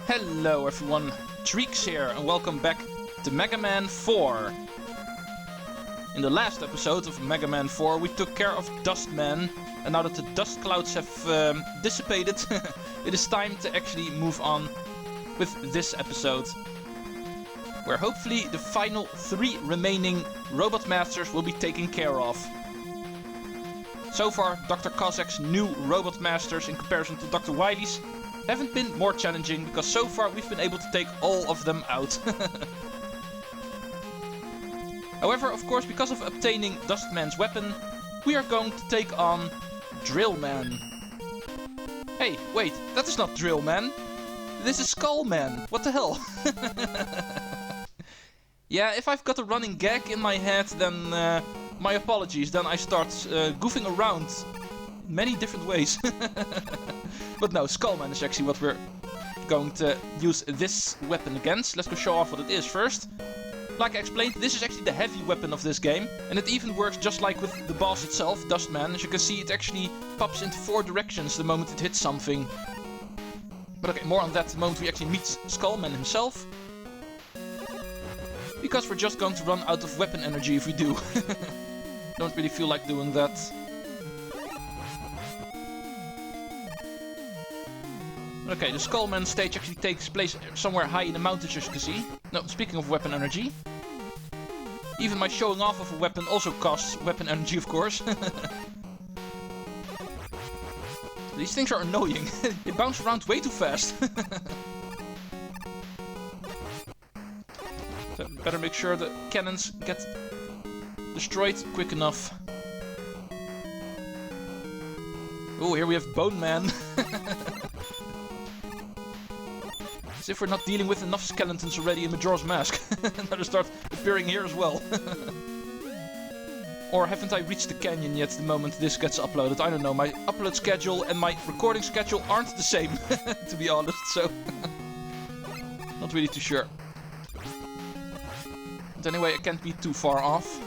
Hello everyone, Treecks here and welcome back to Mega Man 4. In the last episode of Mega Man 4 we took care of Dustman, and now that the dust clouds have dissipated, it is time to actually move on with this episode, where hopefully the final 3 remaining Robot Masters will be taken care of. So far, Dr. Cossack's new Robot Masters in comparison to Dr. Wily's haven't been more challenging, because so far we've been able to take all of them out. However, of course, because of obtaining Dustman's weapon, we are going to take on Drillman. Hey, wait, that is not Drillman. This is Skullman. What the hell? Yeah, if I've got a running gag in my head, then my apologies. Then I start goofing around in many different ways. But no, Skullman is actually what we're going to use this weapon against. Let's go show off what it is first. Like I explained, this is actually the heavy weapon of this game. And it even works just like with the boss itself, Dustman. As you can see, it actually pops into 4 directions the moment it hits something. But okay, more on that the moment we actually meet Skullman himself. Because we're just going to run out of weapon energy if we do. Don't really feel like doing that. Okay, the Skullman stage actually takes place somewhere high in the mountains, as you can see. No, speaking of weapon energy. Even my showing off of a weapon also costs weapon energy, of course. These things are annoying. They bounce around way too fast. So better make sure the cannons get destroyed quick enough. Oh, here we have Bone Man. As if we're not dealing with enough skeletons already in Majora's Mask. Now they start appearing here as well. Or haven't I reached the canyon yet the moment this gets uploaded? I don't know, my upload schedule and my recording schedule aren't the same, to be honest, so... Not really too sure. But anyway, I can't be too far off.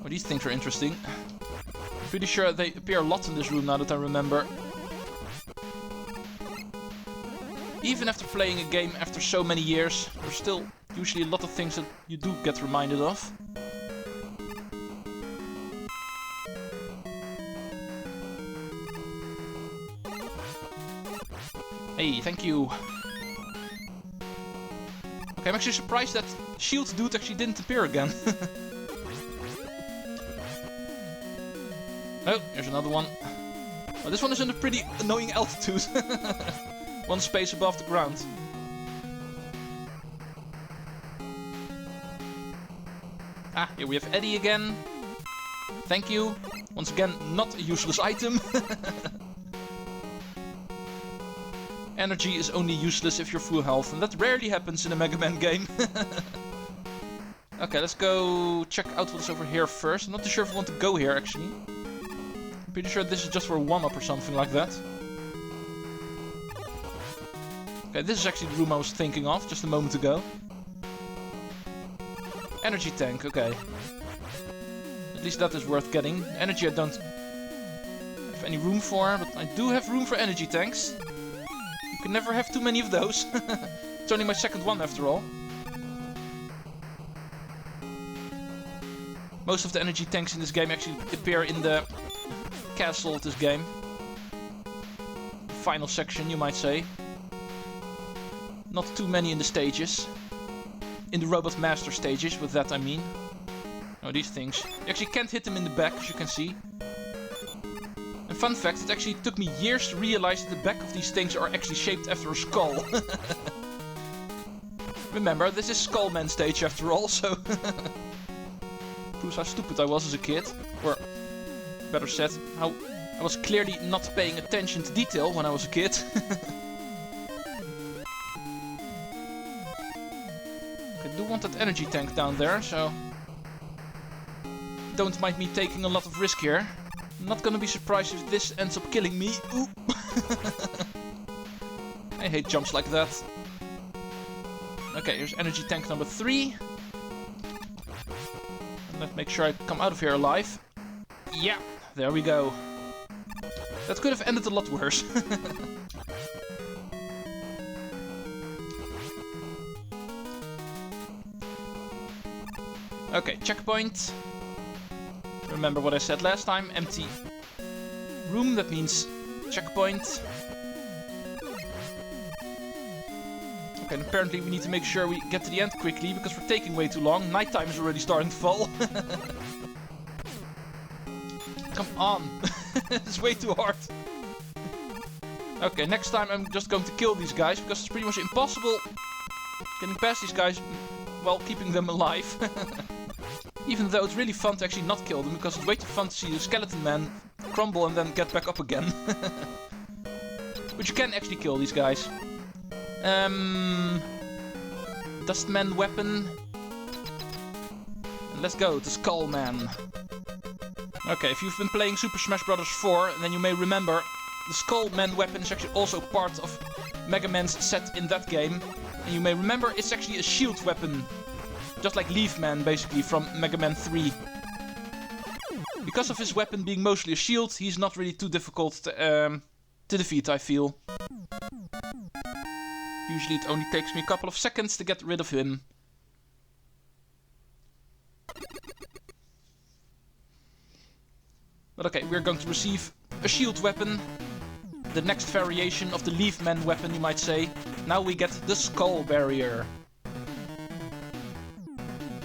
Oh, these things are interesting. I'm pretty sure they appear a lot in this room now that I remember. Even after playing a game after so many years, there's still usually a lot of things that you do get reminded of. Hey, thank you. Okay, I'm actually surprised that Shield Dude actually didn't appear again. Oh, here's another one. Oh, this one is in a pretty annoying altitude. 1 space above the ground. Ah, here we have Eddie again. Thank you. Once again, not a useless item. Energy is only useless if you're full health, and that rarely happens in a Mega Man game. Okay, let's go check out what's over here first. I'm not too sure if I want to go here, actually. I'm pretty sure this is just for a one-up or something like that. Okay, this is actually the room I was thinking of just a moment ago. Energy tank, okay. At least that is worth getting. Energy I don't have any room for, but I do have room for energy tanks. You can never have too many of those. It's only my second one after all. Most of the energy tanks in this game actually appear in the castle of this game. Final section, you might say. Not too many in the stages. In the Robot Master stages, with that I mean. Oh, these things. You actually can't hit them in the back, as you can see. And fun fact, it actually took me years to realize that the back of these things are actually shaped after a skull. Remember, this is Skullman stage after all, so... Proves how stupid I was as a kid. Or, better said, how I was clearly not paying attention to detail when I was a kid. I do want that energy tank down there, so... Don't mind me taking a lot of risk here. I'm not gonna be surprised if this ends up killing me. Ooh. I hate jumps like that. Okay, here's energy tank number 3. And let's make sure I come out of here alive. Yeah, there we go. That could have ended a lot worse. Okay, checkpoint. Remember what I said last time, empty room, that means checkpoint. Okay, and apparently we need to make sure we get to the end quickly, because we're taking way too long. Nighttime is already starting to fall. Come on. It's way too hard. Okay, next time I'm just going to kill these guys, because it's pretty much impossible getting past these guys while keeping them alive. Even though it's really fun to actually not kill them, because it's way too fun to see the skeleton man crumble and then get back up again. But you can actually kill these guys. Dustman weapon. And let's go to Skull Man. Okay, if you've been playing Super Smash Bros. 4, then you may remember the Skull Man weapon is actually also part of Mega Man's set in that game. And you may remember it's actually a shield weapon. Just like Leaf Man, basically, from Mega Man 3. Because of his weapon being mostly a shield, he's not really too difficult to defeat, I feel. Usually it only takes me a couple of seconds to get rid of him. But okay, we're going to receive a shield weapon. The next variation of the Leaf Man weapon, you might say. Now we get the Skull Barrier.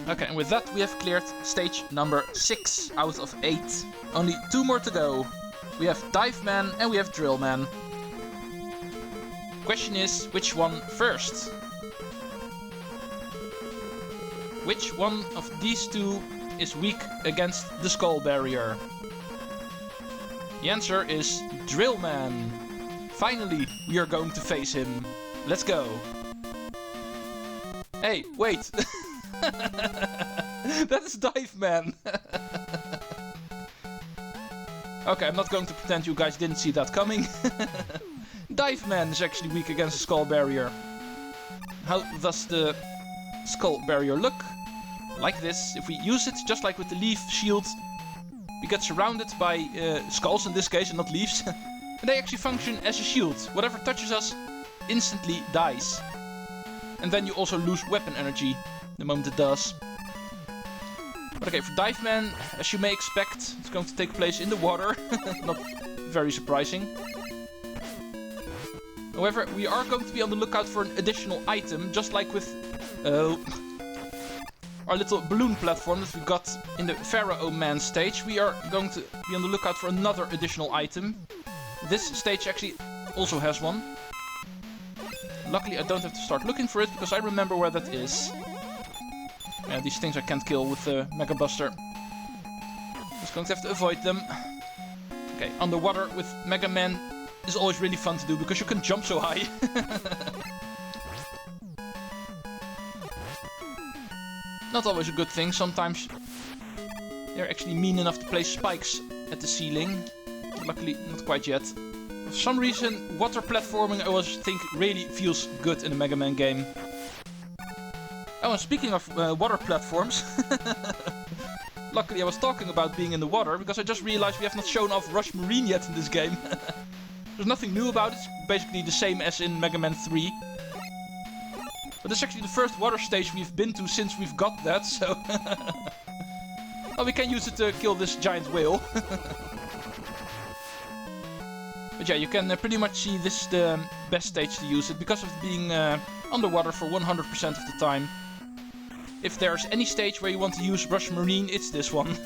Okay, and with that we have cleared stage number 6 out of 8. Only 2 more to go. We have Dive Man and we have Drill Man. Question is, which one first? Which one of these two is weak against the Skull Barrier? The answer is Drill Man. Finally, we are going to face him. Let's go. Hey, wait. That is Dive Man. Okay, I'm not going to pretend you guys didn't see that coming. Dive Man is actually weak against the Skull Barrier. How does the Skull Barrier look? Like this. If we use it, just like with the Leaf Shield, we get surrounded by skulls in this case, and not leaves. And they actually function as a shield. Whatever touches us instantly dies. And then you also lose weapon energy the moment it does. But okay, for Dive Man, as you may expect, it's going to take place in the water. Not very surprising. However, we are going to be on the lookout for an additional item, just like with our little balloon platform that we got in the Pharaoh Man stage. We are going to be on the lookout for another additional item. This stage actually also has one. Luckily, I don't have to start looking for it, because I remember where that is. Yeah, these things I can't kill with the Mega Buster. Just going to have to avoid them. Okay, underwater with Mega Man is always really fun to do, because you can jump so high. Not always a good thing. Sometimes they're actually mean enough to place spikes at the ceiling. Luckily, not quite yet. For some reason, water platforming I always think really feels good in a Mega Man game. Oh, and speaking of water platforms, luckily I was talking about being in the water, because I just realized we have not shown off Rush Marine yet in this game. There's nothing new about it, it's basically the same as in Mega Man 3. But it's actually the first water stage we've been to since we've got that, so... Oh, we can use it to kill this giant whale. But yeah, you can pretty much see this is the best stage to use it, because of being underwater for 100% of the time. If there's any stage where you want to use Rush Marine, it's this one.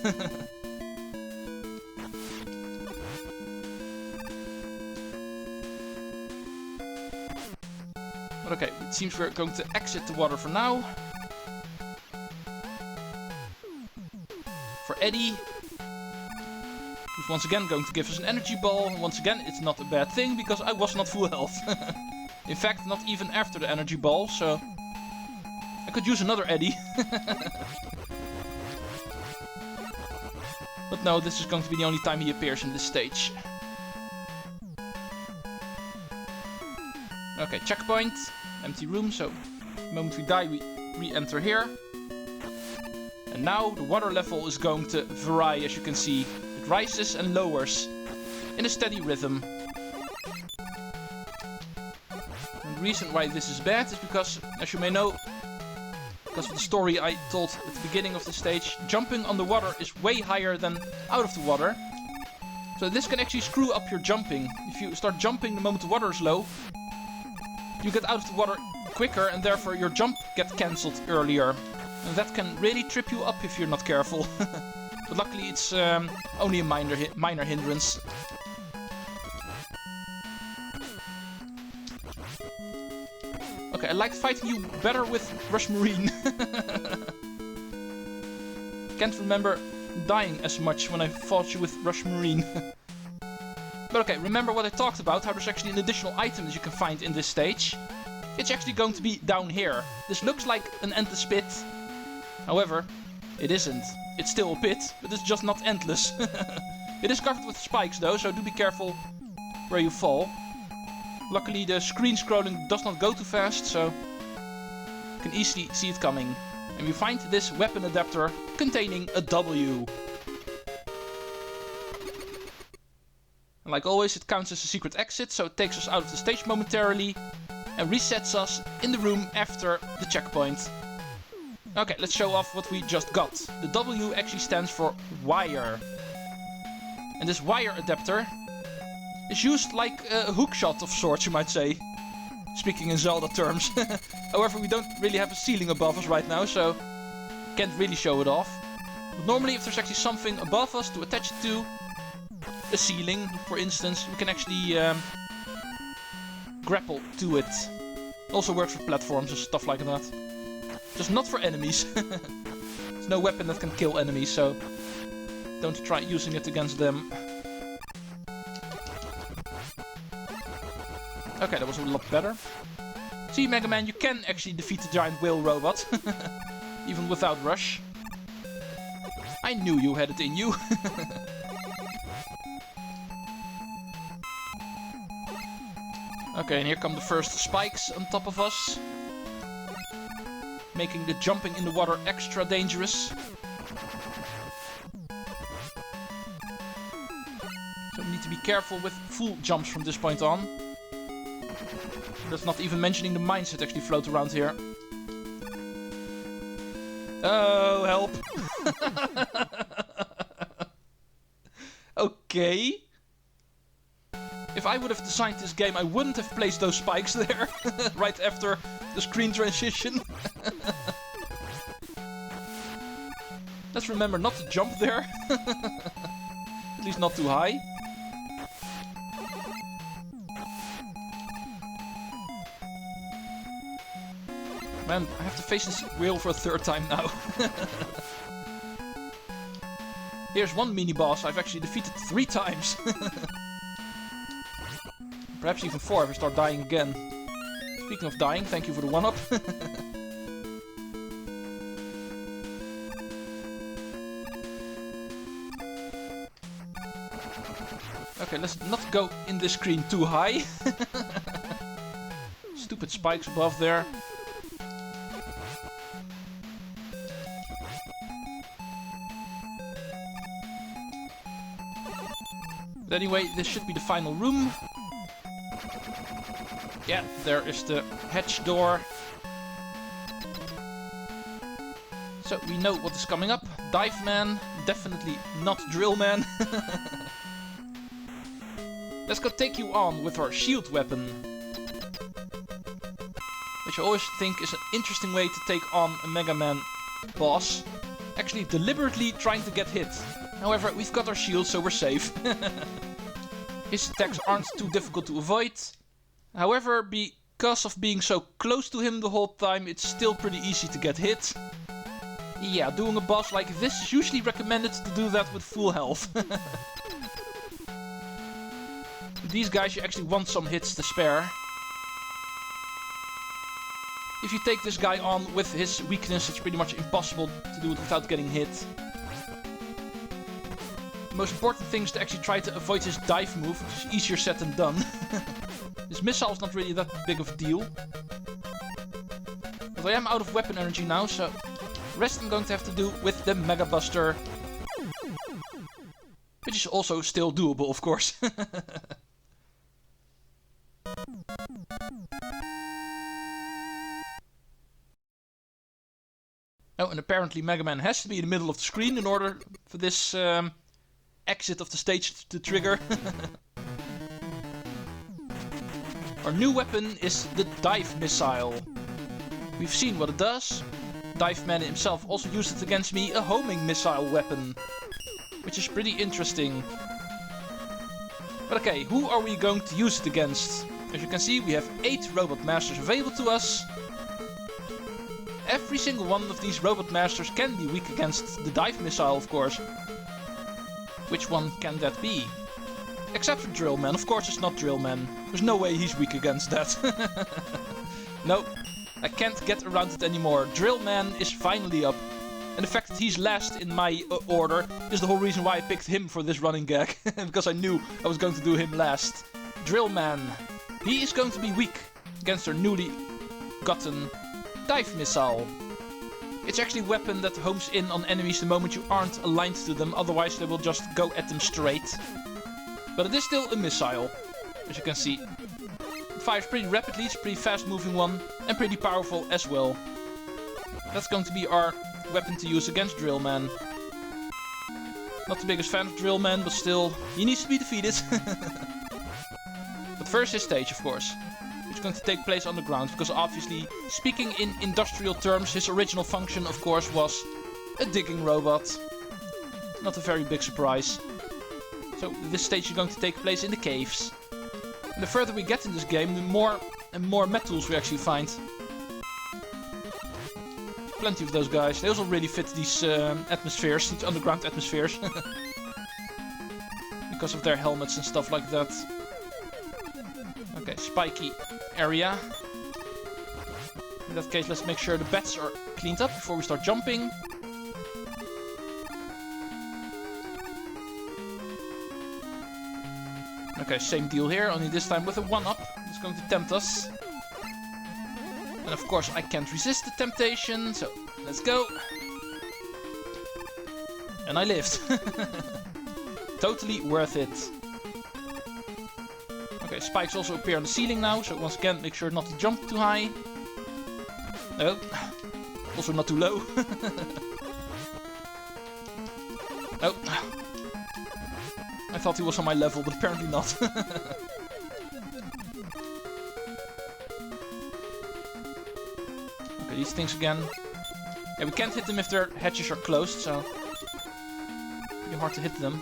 But okay, it seems we're going to exit the water for now. For Eddie, who's once again going to give us an energy ball. Once again, it's not a bad thing, because I was not full health. In fact, not even after the energy ball, so... I could use another Eddie. But no, this is going to be the only time he appears in this stage. Okay, checkpoint. Empty room, so the moment we die, we re-enter here. And now the water level is going to vary, as you can see. It rises and lowers in a steady rhythm. And the reason why this is bad is because, as you may know, Because of the story I told at the beginning of the stage, jumping on the water is way higher than out of the water. So this can actually screw up your jumping. If you start jumping the moment the water is low, you get out of the water quicker and therefore your jump gets cancelled earlier. And that can really trip you up if you're not careful. But luckily it's only a minor hindrance. Okay, I like fighting you better with Rush Marine. Can't remember dying as much when I fought you with Rush Marine. But okay, remember what I talked about, how there's actually an additional item that you can find in this stage. It's actually going to be down here. This looks like an endless pit. However, it isn't. It's still a pit, but it's just not endless. It is covered with spikes though, so do be careful where you fall. Luckily the screen scrolling does not go too fast, so you can easily see it coming. And you find this weapon adapter containing a W. And like always, it counts as a secret exit, so it takes us out of the stage momentarily and resets us in the room after the checkpoint. Okay, let's show off what we just got. The W actually stands for wire. And this wire adapter is used like a hookshot of sorts, you might say. Speaking in Zelda terms. However, we don't really have a ceiling above us right now, so can't really show it off. But normally, if there's actually something above us to attach it to, a ceiling, for instance, we can actually grapple to it. Also works for platforms and stuff like that. Just not for enemies. There's no weapon that can kill enemies, so don't try using it against them. Okay, that was a lot better. See, Mega Man, you can actually defeat the giant whale robot. Even without Rush. I knew you had it in you. Okay, and here come the first spikes on top of us. Making the jumping in the water extra dangerous. So we need to be careful with full jumps from this point on. That's not even mentioning the mines that actually float around here. Oh, help! Okay. If I would have designed this game, I wouldn't have placed those spikes there. Right after the screen transition. Let's remember not to jump there. At least not too high. Man, I have to face this whale for a third time now. Here's one mini-boss I've actually defeated 3 times. Perhaps even 4 if I start dying again. Speaking of dying, thank you for the 1-up. Okay, let's not go in this screen too high. Stupid spikes above there. But anyway, this should be the final room. Yeah, there is the hatch door. So we know what is coming up. Dive Man, definitely not Drill Man. Let's go take you on with our shield weapon. Which I always think is an interesting way to take on a Mega Man boss. Actually deliberately trying to get hit. However, we've got our shield, so we're safe. His attacks aren't too difficult to avoid. However, because of being so close to him the whole time, it's still pretty easy to get hit. Yeah, doing a boss like this is usually recommended to do that with full health. These guys, you actually want some hits to spare. If you take this guy on with his weakness, it's pretty much impossible to do it without getting hit. The most important thing is to actually try to avoid his dive move, which is easier said than done. This missile is not really that big of a deal. But I am out of weapon energy now, so the rest I'm going to have to do with the Mega Buster. Which is also still doable, of course. Oh, and apparently Mega Man has to be in the middle of the screen in order for this exit of the stage to trigger. Our new weapon is the dive missile. We've seen what it does. Dive Man himself also used it against me, a homing missile weapon. Which is pretty interesting. But okay, who are we going to use it against? As you can see, we have 8 Robot Masters available to us. Every single one of these Robot Masters can be weak against the dive missile, of course. Which one can that be? Except for Drill Man. Of course it's not Drill Man. There's no way he's weak against that. Nope. I can't get around it anymore. Drill Man is finally up. And the fact that he's last in my order is the whole reason why I picked him for this running gag. Because I knew I was going to do him last. Drill Man. He is going to be weak against our newly gotten dive missile. It's actually a weapon that homes in on enemies the moment you aren't aligned to them, otherwise they will just go at them straight. But it is still a missile, as you can see. It fires pretty rapidly, it's a pretty fast moving one, and pretty powerful as well. That's going to be our weapon to use against Drill Man. Not the biggest fan of Drill Man, but still, he needs to be defeated. But first his stage, of course. Which is going to take place underground, because obviously, speaking in industrial terms, his original function, of course, was a digging robot. Not a very big surprise. So this stage is going to take place in the caves. And the further we get in this game, the more and more metals we actually find. Plenty of those guys. They also really fit these atmospheres, these underground atmospheres. Because of their helmets and stuff like that. Okay, spiky area. In that case, let's make sure the beds are cleaned up before we start jumping. Okay, same deal here, only this time with a 1-up. It's going to tempt us. And of course I can't resist the temptation, so let's go. And I lived. Totally worth it. Okay, spikes also appear on the ceiling now, so once again make sure not to jump too high. No. Also not too low. Oh. I thought he was on my level, but apparently not. Okay, these things again. Yeah, we can't hit them if their hatches are closed, so pretty hard to hit them.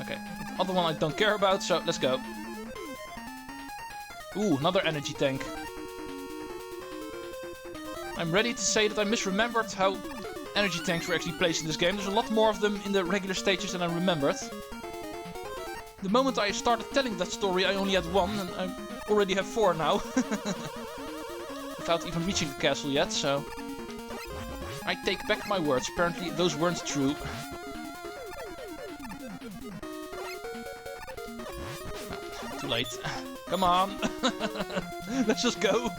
Okay, the other one I don't care about, so let's go. Ooh, another energy tank. I'm ready to say that I misremembered how energy tanks were actually placed in this game. There's a lot more of them in the regular stages than I remembered. The moment I started telling that story, I only had 1, and I already have 4 now. Without even reaching the castle yet, so I take back my words. Apparently those weren't true. Oh, too late. Come on. Let's just go.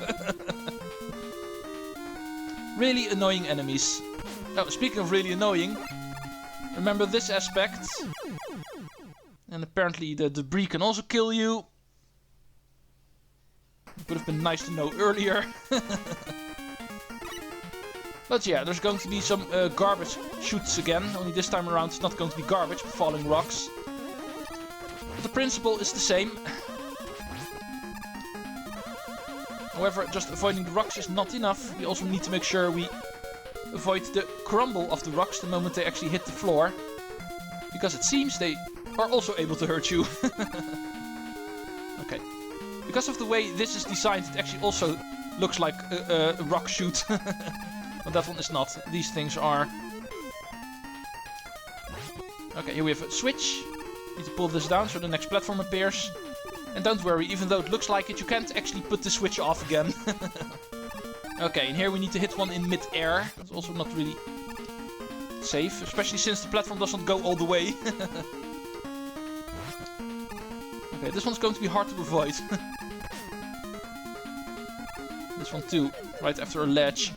Really annoying enemies. Oh, speaking of really annoying, remember this aspect. And apparently the debris can also kill you. It would have been nice to know earlier. But yeah, there's going to be some garbage chutes again. Only this time around it's not going to be garbage, but falling rocks. But the principle is the same. However, just avoiding the rocks is not enough. We also need to make sure we avoid the crumble of the rocks the moment they actually hit the floor. Because it seems they are also able to hurt you. Okay. Because of the way this is designed, it actually also looks like a rock chute. But that one is not. These things are. Okay, here we have a switch. Need to pull this down so the next platform appears. And don't worry, even though it looks like it, you can't actually put the switch off again. Okay, and here we need to hit one in mid-air. That's also not really safe, especially since the platform doesn't go all the way. Okay, this one's going to be hard to avoid. This one too, right after a ledge.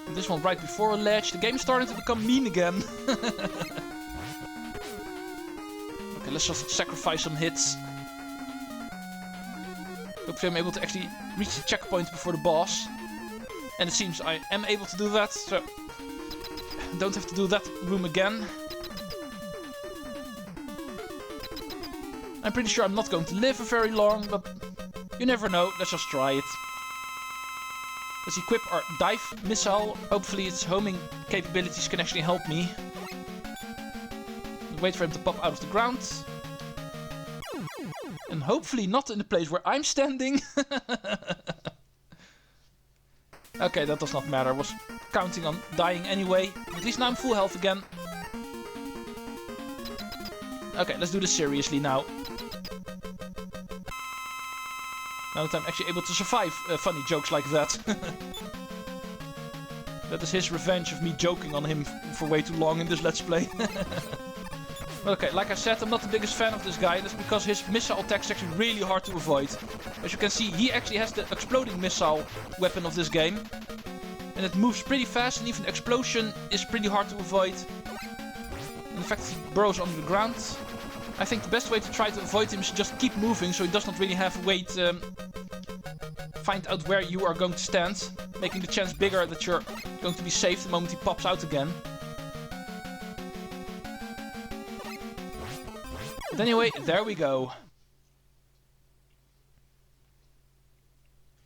And this one right before a ledge. The game's starting to become mean again. Okay, let's just sacrifice some hits. Hopefully I'm able to actually reach the checkpoint before the boss. And it seems I am able to do that, so don't have to do that room again. I'm pretty sure I'm not going to live for very long, but you never know. Let's just try it. Let's equip our dive missile. Hopefully its homing capabilities can actually help me. Wait for him to pop out of the ground. And hopefully not in the place where I'm standing. Okay, that does not matter. I was counting on dying anyway. At least now I'm full health again. Okay, let's do this seriously now. Now that I'm actually able to survive funny jokes like that. That is his revenge of me joking on him for way too long in this Let's Play. Okay, like I said, I'm not the biggest fan of this guy. That's because his missile attack is actually really hard to avoid. As you can see, he actually has the exploding missile weapon of this game. And it moves pretty fast, and even the explosion is pretty hard to avoid. And the fact that he burrows under the ground. I think the best way to try to avoid him is just keep moving, so he does not really have a way to find out where you are going to stand. Making the chance bigger that you're going to be safe the moment he pops out again. But anyway, there we go.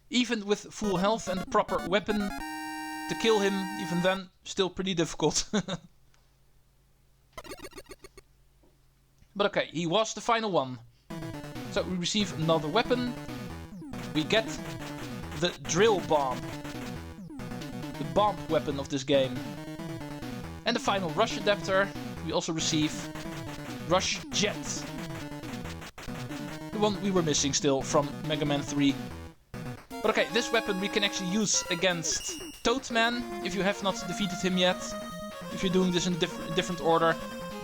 Even with full health and the proper weapon to kill him, even then, still pretty difficult. But okay, he was the final one. So we receive another weapon. We get the drill bomb. The bomb weapon of this game. And the final rush adapter. We also receive Rush Jet. The one we were missing still from Mega Man 3. But okay, this weapon we can actually use against Toadman if you have not defeated him yet. If you're doing this in different order.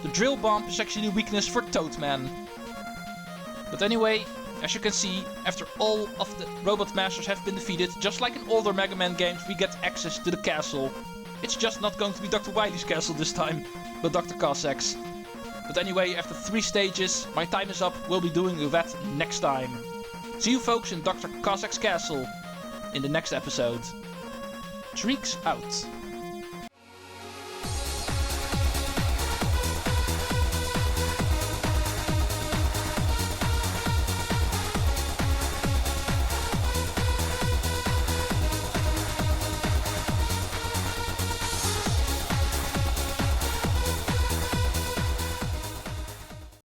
The drill bomb is actually the weakness for Toadman. But anyway, as you can see, after all of the Robot Masters have been defeated, just like in older Mega Man games, we get access to the castle. It's just not going to be Dr. Wily's castle this time, but Dr. Cossack's. But anyway, after 3 stages, my time is up. We'll be doing that next time. See you folks in Dr. Cossack's castle in the next episode. Treecks out.